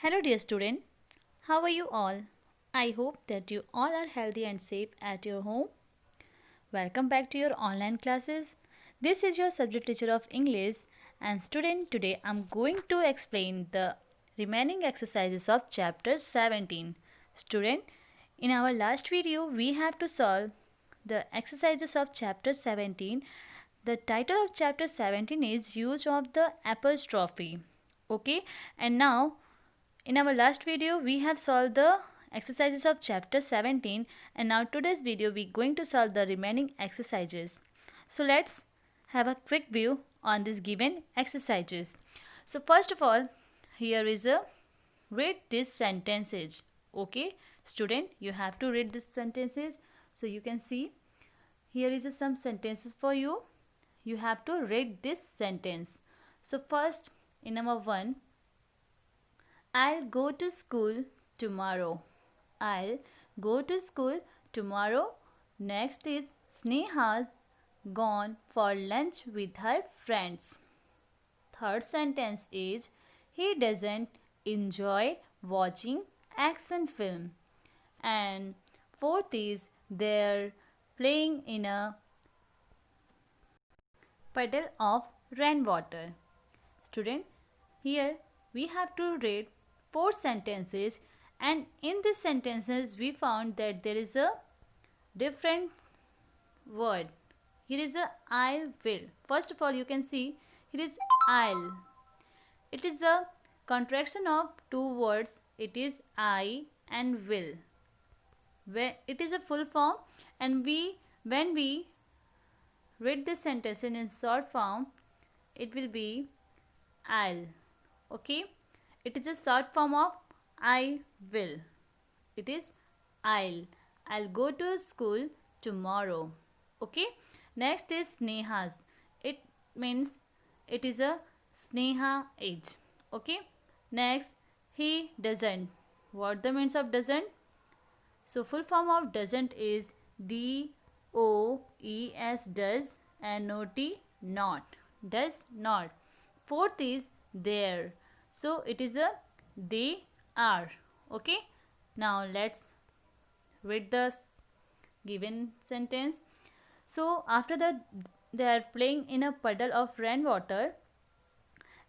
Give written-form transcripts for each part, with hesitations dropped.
Hello, dear student. How are you all? I hope that you all are healthy and safe at your home. Welcome back to your online classes. This is your subject teacher of English, and student, today I'm going to explain the remaining exercises of chapter 17. Student, in our last video, we have to solve the exercises of chapter 17. The title of chapter 17 is Use of the Apostrophe. Okay, and now in our last video, we have solved the exercises of chapter 17, and now today's video we are going to solve the remaining exercises. So let's have a quick view on these given exercises. So first of all, here is a read these sentences. Okay, student, you have to read these sentences. So you can see here is some sentences for you. You have to read this sentence. So first, in number 1, I'll go to school tomorrow. I'll go to school tomorrow. Next is Sneha's gone for lunch with her friends. Third sentence is he doesn't enjoy watching action film. And fourth is they're playing in a puddle of rainwater. Student, here we have to read 4 sentences, and in these sentences we found that there is a different word. Here is a I will. First of all, you can see here is I'll. It is a contraction of 2 words. It is I and will. Where it is a full form, and when we read this sentence in short form, it will be I'll. Okay, it is a short form of I will. It is I'll go to school tomorrow. Okay, next is Sneha's. It means it is a Sneha age. Okay, next he doesn't. What the means of doesn't? So full form of doesn't is DOES, does, and NOT, not. Does not. Fourth is there. So it is a they are. Okay. Now let's read the given sentence. So after that, they are playing in a puddle of rainwater.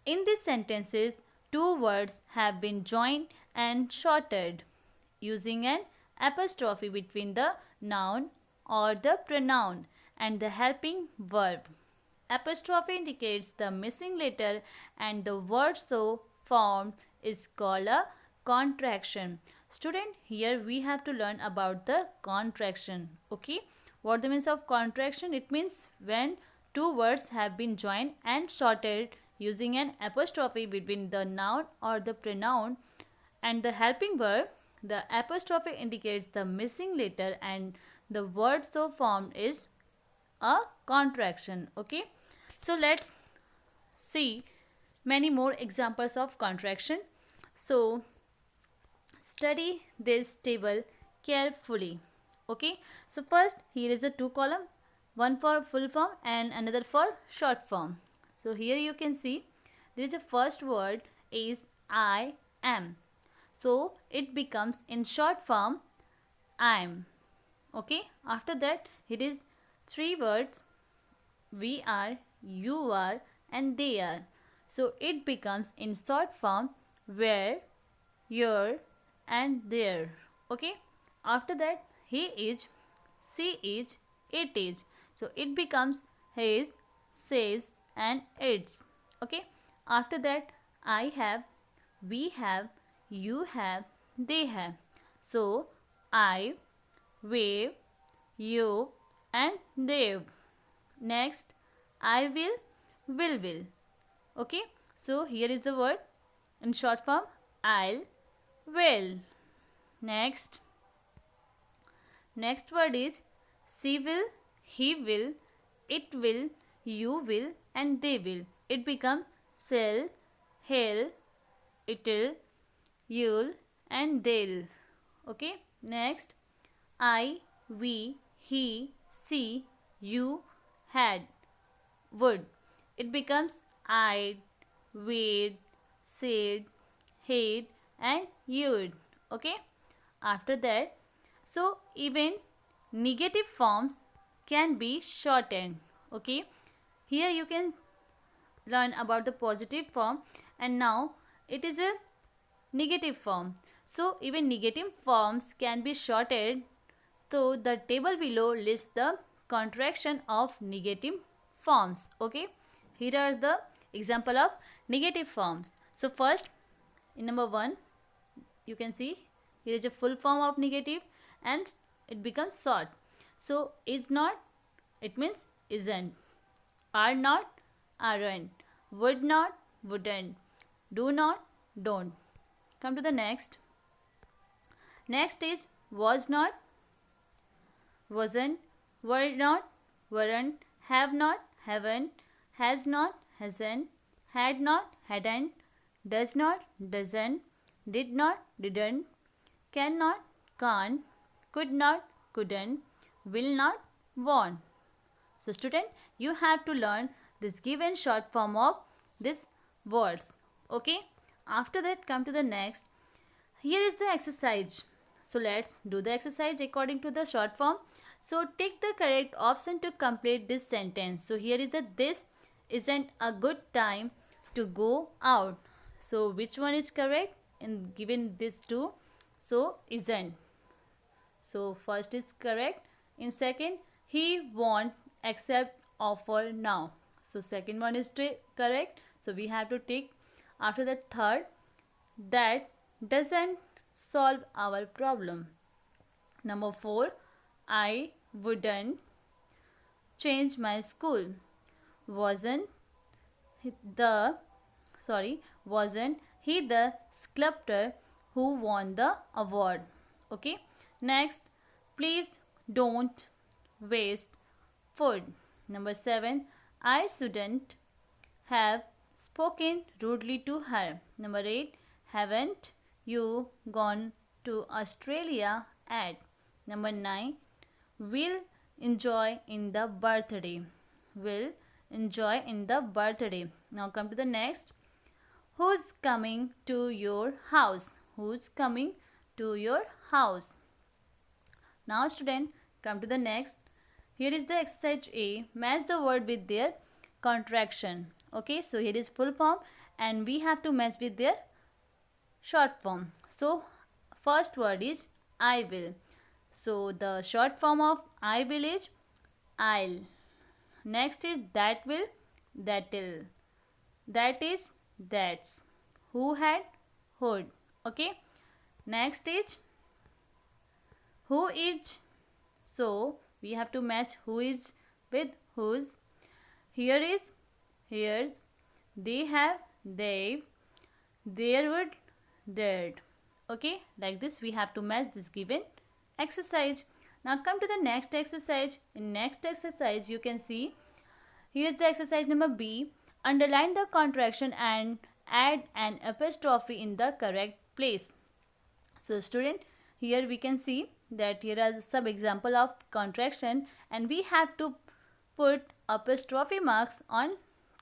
In these sentences, 2 words have been joined and shortened using an apostrophe between the noun or the pronoun and the helping verb. Apostrophe indicates the missing letter, and the word so formed is called a contraction. Student, here we have to learn about the contraction. Okay, what the means of contraction? It means when 2 words have been joined and shortened using an apostrophe between the noun or the pronoun and the helping verb. The apostrophe indicates the missing letter, and the word so formed is a contraction. Okay, so let's see many more examples of contraction. So study this table carefully. Okay, so first here is a 2 column, one for full form and another for short form. So here you can see there is a first word is I am, so it becomes in short form I'm. Okay, after that it is 3 words, we are, you are, and they are, so it becomes in short form where, your, and their. Okay, after that he is, she is, it is, so it becomes his, says, and its. Okay, after that I have, we have, you have, they have, so I, we, you, and they. Next, I will. Okay, so here is the word in short form I'll, will. Next word is she will, he will, it will, you will, and they will. It becomes shall, he'll, it'll, you'll, and they'll. Okay, next I, we, he, she, you, had, would. It becomes I'd, we'd, said, had, and you'd. Okay, after that, so even negative forms can be shortened. Okay, here you can learn about the positive form, and now it is a negative form. So even negative forms can be shortened. So the table below lists the contraction of negative forms. Okay, here are the example of negative forms. So first, in number 1, you can see here is a full form of negative and it becomes short. So is not, it means isn't. Are not, aren't. Would not, wouldn't. Do not, don't. Come to the next. Next is was not, wasn't, were not, weren't, have not, haven't, has not, hasn't, had not, hadn't, does not, doesn't, did not, didn't, cannot, can't, could not, couldn't, will not, won't. So student, you have to learn this given short form of these words. Okay. After that, come to the next. Here is the exercise. So let's do the exercise according to the short form. So take the correct option to complete this sentence. So here is the this isn't a good time to go out. So which one is correct in given this two? So isn't. So first is correct. In second, he won't accept offer now. So second one is correct. So we have to take after the third, that doesn't solve our problem. Number 4, I wouldn't change my school. Wasn't the wasn't he the sculptor who won the award? Okay. Next, please don't waste food. Number 7, I shouldn't have spoken rudely to her. Number 8, haven't you gone to Australia at? Number 9, will enjoy in the birthday. Will enjoy in the birthday. Now come to the next. Who's coming to your house? Who's coming to your house? Now student, come to the next. Here is the exercise A. Match the word with their contraction. Okay, so here is full form and we have to match with their short form. So first word is I will. So the short form of I will is I'll. Next is that will, that'll. That is, that's. Who had, who'd. Okay. Next is who is. So we have to match who is with whose. Here is, here's. They have, they've. There would, there'd. Okay, like this we have to match this given exercise. Now come to the next exercise. In next exercise you can see here is the exercise number B. Underline the contraction and add an apostrophe in the correct place. So student, here we can see that here are some example of contraction and we have to put apostrophe marks on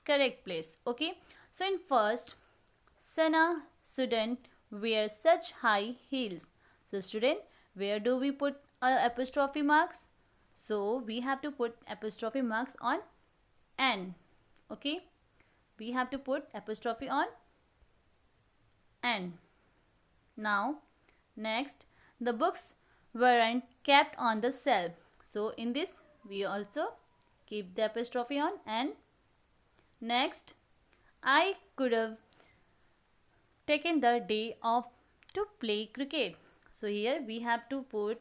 correct place. Okay, so in first, Sana shouldn't wear such high heels. So student, where do we put apostrophe marks? So we have to put apostrophe marks on N. Okay, we have to put apostrophe on N. Now next, the books weren't kept on the shelf. So in this we also keep the apostrophe on N. Next, I could have taken the day off to play cricket. So here we have to put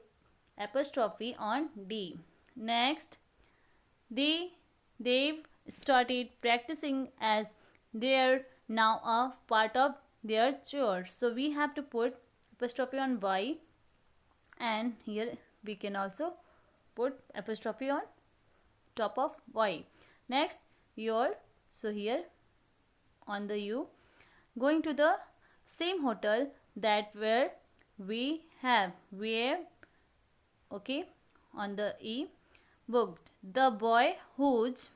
apostrophe on D. Next, they've started practicing as they're now a part of their chore. So we have to put apostrophe on Y and here we can also put apostrophe on top of Y. Next, your. So here on the U, going to the same hotel that where we have where. Okay, on the E, booked. The boy whose.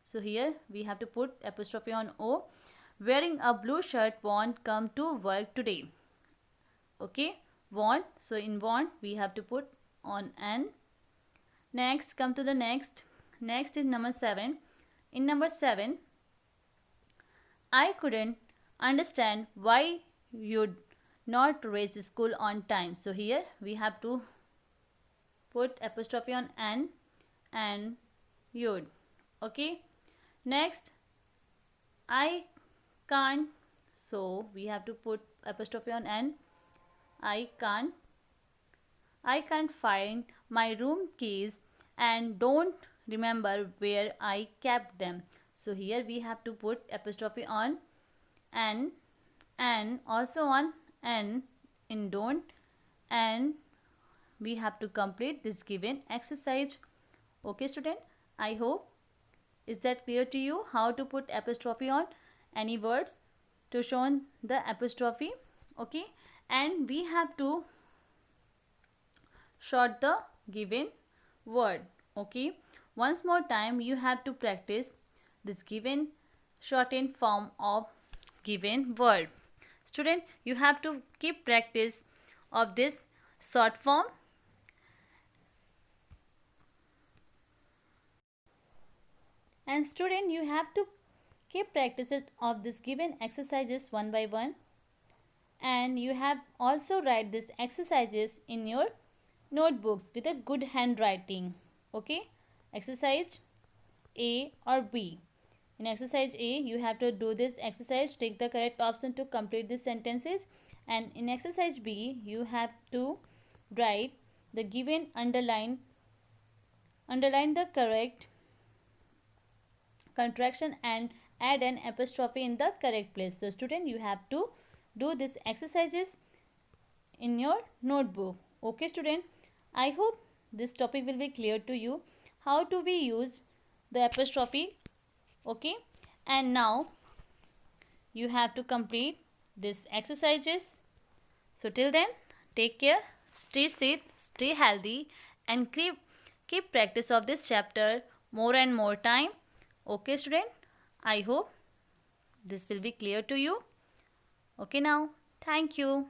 So here we have to put apostrophe on O, wearing a blue shirt won't come to work today. Okay, want. So in want we have to put on an. Next, come to the next. Next is number 7. In number 7, I couldn't understand why you'd not reach school on time. So here we have to put apostrophe on an and you'd. Okay. Next, I can't. So we have to put apostrophe on an. I can't. I can't find my room keys and don't remember where I kept them. So here we have to put apostrophe on and also on and in don't, and we have to complete this given exercise. Okay student, I hope is that clear to you how to put apostrophe on any words to show the apostrophe. Okay, and we have to short the given word. Okay, once more time you have to practice this given shortened form of given word. Student, you have to keep practice of this short form. And student, you have to keep practices of this given exercises one by one, and you have also write these exercises in your notebooks with a good handwriting. Okay, exercise A or B. In exercise A, you have to do this exercise, take the correct option to complete these sentences, and in exercise B, you have to write the given underline the correct contraction and add an apostrophe in the correct place. So student, you have to do these exercises in your notebook. Okay student, I hope this topic will be clear to you how to we use the apostrophe. Okay, and now you have to complete these exercises. So till then, take care, stay safe, stay healthy, and keep practice of this chapter more and more time. Okay student, I hope this will be clear to you. Okay, now thank you.